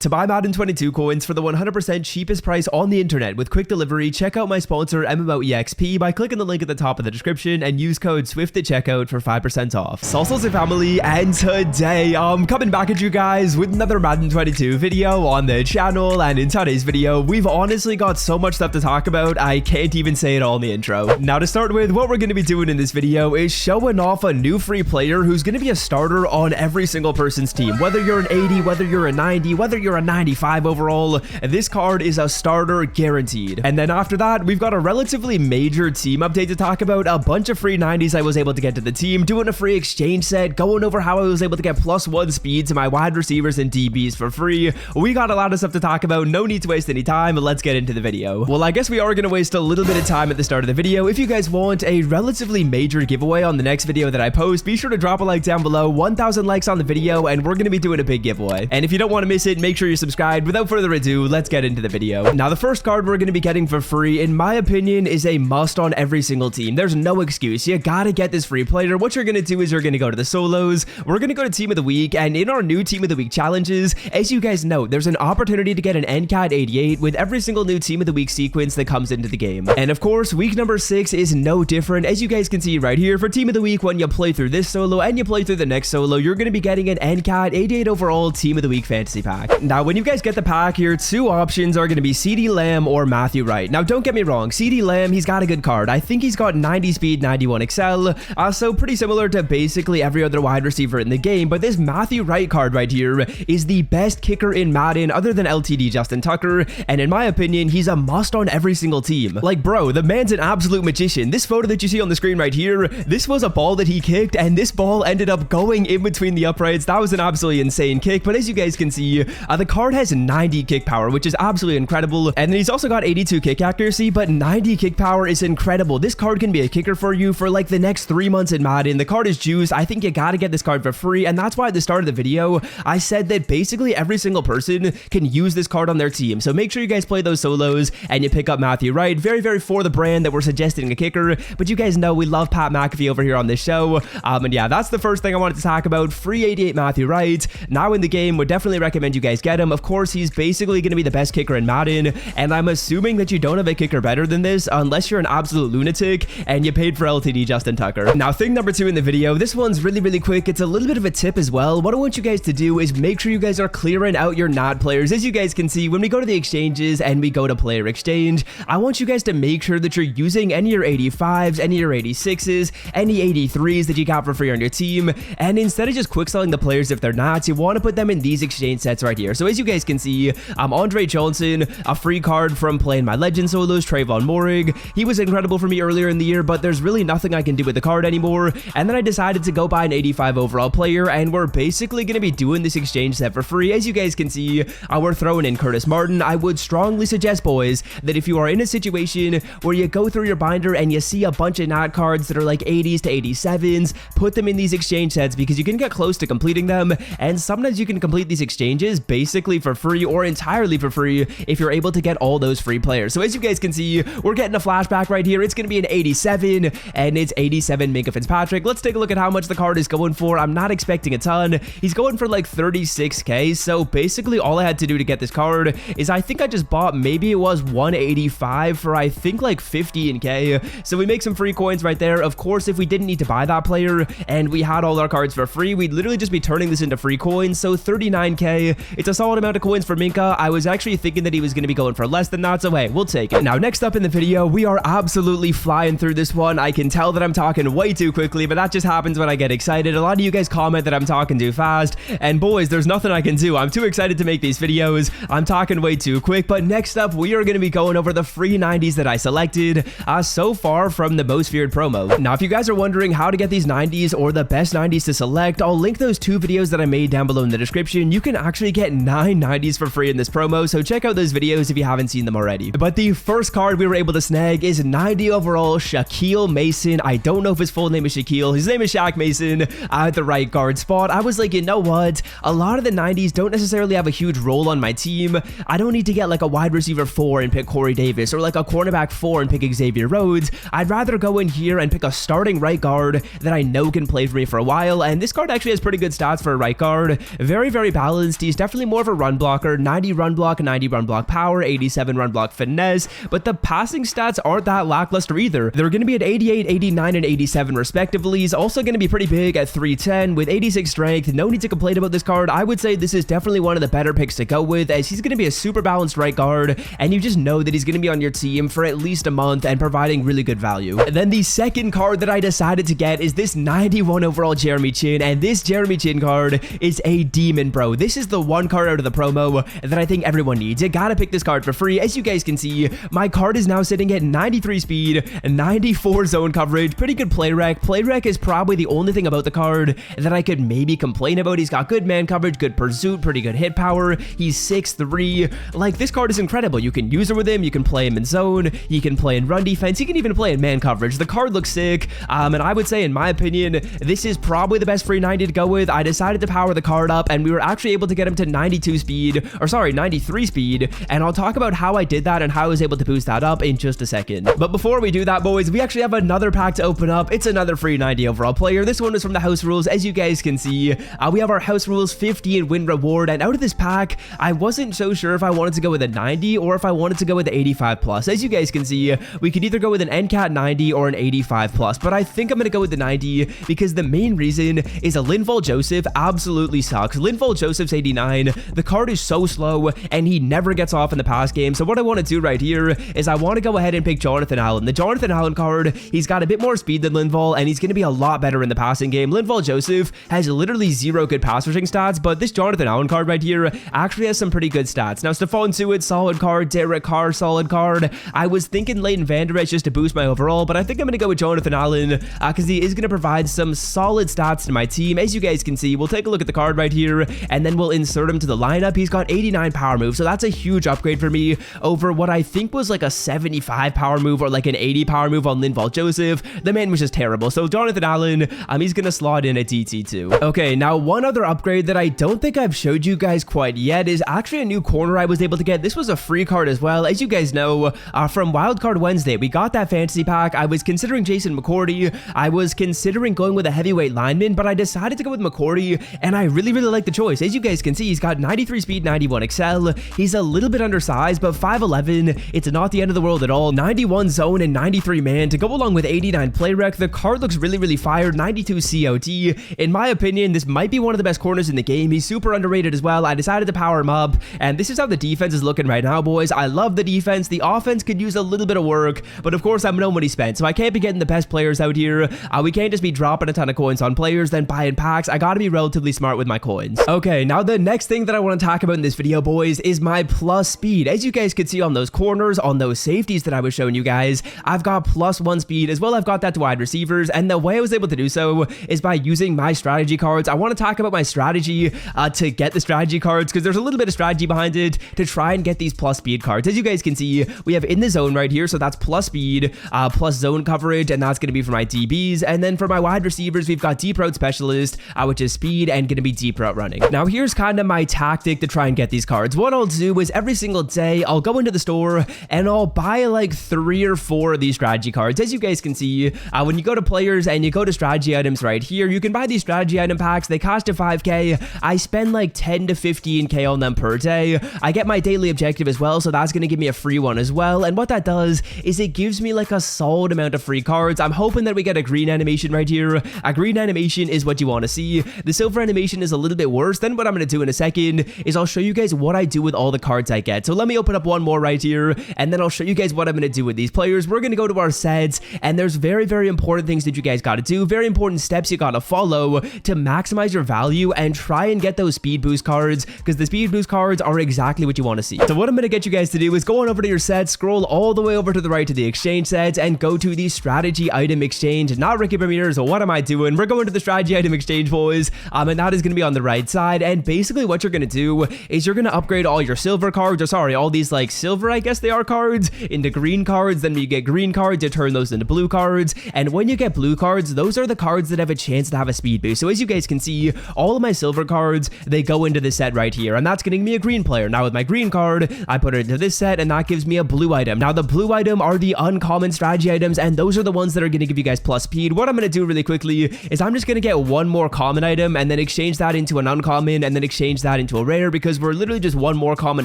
To buy Madden 22 coins for the 100% cheapest price on the internet with quick delivery, check out my sponsor MMOEXP by clicking the link at the top of the description and use code SWIFT at checkout for 5% off. Salsals and family, and today I'm coming back at you guys with another Madden 22 video on the channel. And in today's video, we've honestly got so much stuff to talk about, I can't even say it all in the intro. Now to start with, what we're going to be doing in this video is showing off a new free player who's going to be a starter on every single person's team. Whether you're an 80, whether you're a 90, whether you're a 95 overall, this card is a starter guaranteed. And then after that, we've got a relatively major team update to talk about, a bunch of free 90s I was able to get to the team, doing a free exchange set, going over how I was able to get +1 speed to my wide receivers and DBs for free. We got a lot of stuff to talk about, no need to waste any time, but let's get into the video. Well, I guess we are going to waste a little bit of time at the start of the video. If you guys want a relatively major giveaway on the next video that I post, be sure to drop a like down below, 1,000 likes on the video, and we're going to be doing a big giveaway. And if you don't want to miss it, make sure you're subscribed. Without further ado, let's get into the video. Now, the first card we're going to be getting for free, in my opinion, is a must on every single team. There's no excuse. You gotta get this free player. What you're going to do is you're going to go to the solos. We're going to go to Team of the Week, and in our new Team of the Week challenges, as you guys know, there's an opportunity to get an NCAT 88 with every single new Team of the Week sequence that comes into the game. And of course, week number 6 is no different. As you guys can see right here, for Team of the Week, when you play through this solo and you play through the next solo, you're going to be getting an NCAT 88 overall Team of the Week fantasy pack. Now, when you guys get the pack, your two options are going to be CeeDee Lamb or Matthew Wright. Now, don't get me wrong, CeeDee Lamb, he's got a good card. I think he's got 90 speed, 91 excel, so pretty similar to basically every other wide receiver in the game. But this Matthew Wright card right here is the best kicker in Madden other than LTD Justin Tucker, and in my opinion, he's a must on every single team. Like, bro, the man's an absolute magician. This photo that you see on the screen right here, this was a ball that he kicked, and this ball ended up going in between the uprights. That was an absolutely insane kick. But as you guys can see, the card has 90 kick power, which is absolutely incredible. And then he's also got 82 kick accuracy, but 90 kick power is incredible. This card can be a kicker for you for like the next 3 months in Madden. The card is juiced. I think you gotta get this card for free, and that's why at the start of the video, I said that basically every single person can use this card on their team. So make sure you guys play those solos and you pick up Matthew Wright. Very, very for the brand that we're suggesting a kicker, but you guys know we love Pat McAfee over here on this show. And yeah, that's the first thing I wanted to talk about. Free 88 Matthew Wright. Now in the game, would definitely recommend you guys get him. Of course, he's basically going to be the best kicker in Madden, and I'm assuming that you don't have a kicker better than this unless you're an absolute lunatic and you paid for LTD Justin Tucker. Now, thing number 2 in the video, this one's really, really quick. It's a little bit of a tip as well. What I want you guys to do is make sure you guys are clearing out your NOT players. As you guys can see, when we go to the exchanges and we go to player exchange, I want you guys to make sure that you're using any of your 85s, any of your 86s, any 83s that you got for free on your team, and instead of just quick selling the players if they're not, you want to put them in these exchange sets right here. So as you guys can see, Andre Johnson, a free card from playing my legend solos, Trayvon Morig. He was incredible for me earlier in the year, but there's really nothing I can do with the card anymore. And then I decided to go buy an 85 overall player, and we're basically going to be doing this exchange set for free. As you guys can see, we're throwing in Curtis Martin. I would strongly suggest, boys, that if you are in a situation where you go through your binder and you see a bunch of NOT cards that are like 80s to 87s, put them in these exchange sets because you can get close to completing them, and sometimes you can complete these exchanges basically for free or entirely for free if you're able to get all those free players. So as you guys can see, we're getting a flashback right here. It's going to be an 87, and it's 87 Minka Fitzpatrick. Let's take a look at how much the card is going for. I'm not expecting a ton. He's going for like 36k, so basically all I had to do to get this card is I think I just bought, maybe it was 185 for I think like 15k, so we make some free coins right there. Of course, if we didn't need to buy that player and we had all our cards for free, we'd literally just be turning this into free coins, so 39k. It's a solid amount of coins for Minka. I was actually thinking that he was going to be going for less than that, so hey, we'll take it. Now, next up in the video, we are absolutely flying through this one. I can tell that I'm talking way too quickly, but that just happens when I get excited. A lot of you guys comment that I'm talking too fast, and boys, there's nothing I can do. I'm too excited to make these videos. I'm talking way too quick, but next up, we are going to be going over the free 90s that I selected so far from the Most Feared promo. Now, if you guys are wondering how to get these 90s or the best 90s to select, I'll link those 2 videos that I made down below in the description. You can actually get 9 90s for free in this promo, so check out those videos if you haven't seen them already. But the first card we were able to snag is 90 overall Shaquille Mason. I don't know if his full name is Shaquille. His name is Shaq Mason at the right guard spot. I was like, you know what? A lot of the 90s don't necessarily have a huge role on my team. I don't need to get like a wide receiver 4 and pick Corey Davis, or like a cornerback 4 and pick Xavier Rhodes. I'd rather go in here and pick a starting right guard that I know can play for me for a while, and this card actually has pretty good stats for a right guard. Very, very balanced. He's definitely more of a run blocker, 90 run block, 90 run block power, 87 run block finesse, but the passing stats aren't that lackluster either. They're going to be at 88, 89, and 87 respectively. He's also going to be pretty big at 310 with 86 strength. No need to complain about this card. I would say this is definitely one of the better picks to go with, as he's going to be a super balanced right guard, and you just know that he's going to be on your team for at least a month and providing really good value. And then the second card that I decided to get is this 91 overall Jeremy Chin, and this Jeremy Chin card is a demon, bro. This is the one card out of the promo that I think everyone needs. You gotta pick this card for free. As you guys can see, my card is now sitting at 93 speed, 94 zone coverage, pretty good play rec. Play rec is probably the only thing about the card that I could maybe complain about. He's got good man coverage, good pursuit, pretty good hit power. He's 6'3". Like, this card is incredible. You can use it with him, you can play him in zone, you can play in run defense, you can even play in man coverage. The card looks sick, and I would say, in my opinion, this is probably the best free 90 to go with. I decided to power the card up, and we were actually able to get him to 92 speed, or sorry, 93 speed, and I'll talk about how I did that and how I was able to boost that up in just a second. But before we do that, boys, we actually have another pack to open up. It's another free 90 overall player. This one is from the house rules. As you guys can see, we have our house rules 50 and win reward, and out of this pack, I wasn't so sure if I wanted to go with a 90 or if I wanted to go with the 85 plus. As you guys can see, we could either go with an NCAT 90 or an 85 plus, but I think I'm going to go with the 90 because the main reason is a Linval Joseph absolutely sucks. Linval Joseph's 89. The card is so slow, and he never gets off in the pass game. So what I want to do right here is I want to go ahead and pick Jonathan Allen. The Jonathan Allen card, he's got a bit more speed than Linval, and he's going to be a lot better in the passing game. Linval Joseph has literally zero good pass rushing stats, but this Jonathan Allen card right here actually has some pretty good stats. Now, Stephon Tuitt, solid card. Derek Carr, solid card. I was thinking Leighton Vander Esch just to boost my overall, but I think I'm going to go with Jonathan Allen because he is going to provide some solid stats to my team. As you guys can see, we'll take a look at the card right here, and then we'll insert him to the lineup. He's got 89 power move, so that's a huge upgrade for me over what I think was like a 75 power move or like an 80 power move on Linval Joseph. The man was just terrible. So Jonathan Allen, he's going to slot in a DT2. Okay, now one other upgrade that I don't think I've showed you guys quite yet is actually a new corner I was able to get. This was a free card as well. As you guys know, from Wildcard Wednesday, we got that fantasy pack. I was considering Jason McCourty. I was considering going with a heavyweight lineman, but I decided to go with McCourty, and I really like the choice. As you guys can see, he's got 93 speed, 91 excel. He's a little bit undersized, but 5'11". It's not the end of the world at all. 91 zone and 93 man to go along with 89 play rec. The card looks really fired. 92 COD. In my opinion, this might be one of the best corners in the game. He's super underrated as well. I decided to power him up, and this is how the defense is looking right now, boys. I love the defense. The offense could use a little bit of work, but of course, I'm no money spent, so I can't be getting the best players out here. We can't just be dropping a ton of coins on players, then buying packs. I gotta be relatively smart with my coins. Okay, now the next thing that I want to talk about in this video, boys, is my plus speed. As you guys could see on those corners, on those safeties that I was showing you guys, I've got +1 speed as well. I've got that to wide receivers, and the way I was able to do so is by using my strategy cards. I want to talk about my strategy to get the strategy cards, because there's a little bit of strategy behind it to try and get these plus speed cards. As you guys can see, we have in the zone right here, so that's plus speed, plus zone coverage, and that's going to be for my DBs. And then for my wide receivers, we've got deep route specialist, which is speed and going to be deep route running. Now, here's kind of my tactic to try and get these cards. What I'll do is every single day, I'll go into the store and I'll buy like 3 or 4 of these strategy cards. As you guys can see, when you go to players and you go to strategy items right here, you can buy these strategy item packs. They cost you 5k. I spend like 10 to 15k on them per day. I get my daily objective as well, so that's going to give me a free one as well. And what that does is it gives me like a solid amount of free cards. I'm hoping that we get a green animation right here. A green animation is what you want to see. The silver animation is a little bit worse. Then what I'm going to do in a second is I'll show you guys what I do with all the cards I get. So let me open up one more right here, and then I'll show you guys what I'm going to do with these players. We're going to go to our sets, and there's very important things that you guys got to do, very important steps you got to follow to maximize your value and try and get those speed boost cards, because the speed boost cards are exactly what you want to see. So what I'm going to get you guys to do is go on over to your sets, scroll all the way over to the right to the exchange sets, and go to the strategy item exchange. Not Ricky Bermudez, so what am I doing? We're going to the strategy item exchange, boys, and that is going to be on the right side. And basically what you're going to do is you're going to upgrade all your silver cards, or sorry, all these like silver, I guess they are, cards into green cards. Then when you get green cards, you turn those into blue cards, and when you get blue cards, those are the cards that have a chance to have a speed boost. So as you guys can see, all of my silver cards, they go into this set right here, and that's getting me a green player. Now with my green card, I put it into this set, and that gives me a blue item. Now the blue item are the uncommon strategy items, and those are the ones that are going to give you guys plus speed. What I'm going to do really quickly is I'm just going to get one more common item, and then exchange that into an uncommon, and then exchange that into a rare because we're literally just one more common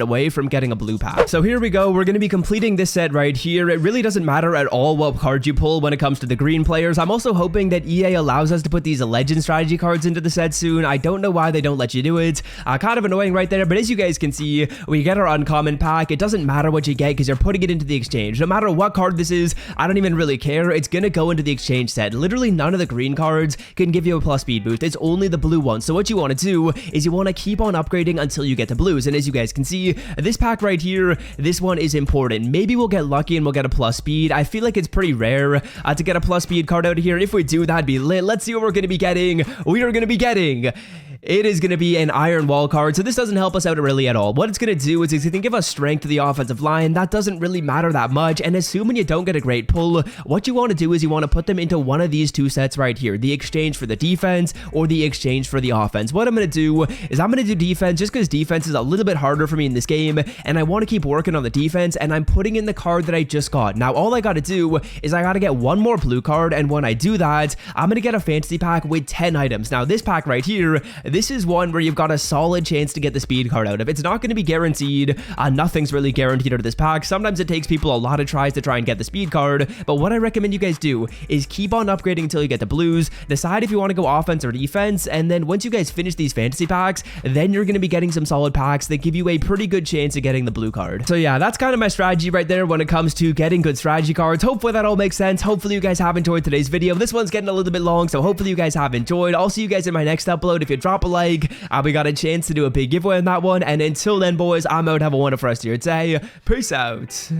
away from getting a blue pack. So here we go. We're going to be completing this set right here. It really doesn't matter at all what card you pull when it comes to the green players. I'm also hoping that EA allows us to put these legend strategy cards into the set soon. I don't know why they don't let you do it. Kind of annoying right there, but as you guys can see, we get our uncommon pack. It doesn't matter what you get because you're putting it into the exchange. No matter what card this is, I don't even really care. It's going to go into the exchange set. Literally none of the green cards can give you a plus speed boost. It's only the blue ones. So what you want to do is you want to keep on upgrading until you get to blues. And as you guys can see, this pack right here, this one is important. Maybe we'll get lucky and we'll get a plus speed. I feel like it's pretty rare to get a plus speed card out of here. If we do, that'd be lit. Let's see what we're going to be getting. We are going to be getting... It is going to be an iron wall card, so this doesn't help us out really at all. What it's going to do is it's going to give us strength to the offensive line. That doesn't really matter that much, and assuming you don't get a great pull, what you want to do is you want to put them into one of these two sets right here, the exchange for the defense or the exchange for the offense. What I'm going to do is I'm going to do defense just because defense is a little bit harder for me in this game, and I want to keep working on the defense, and I'm putting in the card that I just got. Now, all I got to do is I got to get one more blue card, and when I do that, I'm going to get a fantasy pack with 10 items. Now, this pack right here, this is one where you've got a solid chance to get the speed card out of. It's not going to be guaranteed. Nothing's really guaranteed out of this pack. Sometimes it takes people a lot of tries to try and get the speed card, but what I recommend you guys do is keep on upgrading until you get the blues. Decide if you want to go offense or defense, and then once you guys finish these fantasy packs, then you're going to be getting some solid packs that give you a pretty good chance of getting the blue card. So yeah, that's kind of my strategy right there when it comes to getting good strategy cards. Hopefully that all makes sense. Hopefully you guys have enjoyed today's video. This one's getting a little bit long, so hopefully you guys have enjoyed. I'll see you guys in my next upload. If you drop a like, we got a chance to do a big giveaway on that one. And until then, boys, I'm out. Have a wonderful rest of your day. Peace out.